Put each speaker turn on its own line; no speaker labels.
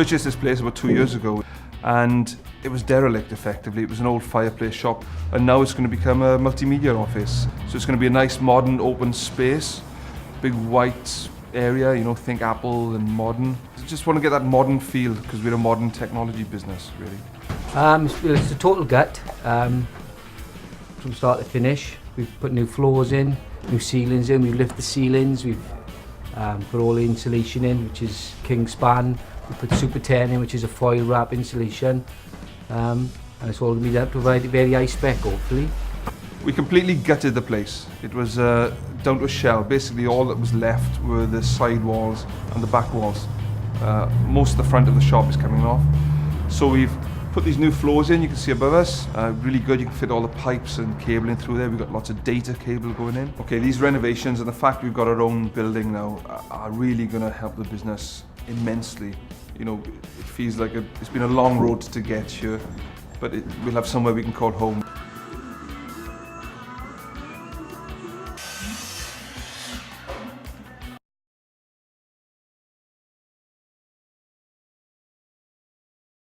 purchased this place about 2 years ago, and it was derelict effectively. It was an old fireplace shop, and now it's going to become a multimedia office. So it's going to be a nice modern open space, big white area, you know, think Apple and modern. I just want to get that modern feel because we're a modern technology business, really.
It's a total gut from start to finish. We've put new floors in, new ceilings in, we've lifted the ceilings, we've put all the insulation in, which is king span. We put super 10 in, which is a foil wrap insulation, and it's all going to be done to provide very high spec, hopefully.
We completely gutted the place. It was down to a shell. Basically all that was left were the side walls and the back walls. Most of the front of the shop is coming off. So we've put these new floors in, you can see above us. Really good, you can fit all the pipes and cabling through there. We've got lots of data cable going in. Okay, these renovations and the fact we've got our own building now are really going to help the business immensely. You know, it feels like it's been a long road to get here, but we'll have somewhere we can call home.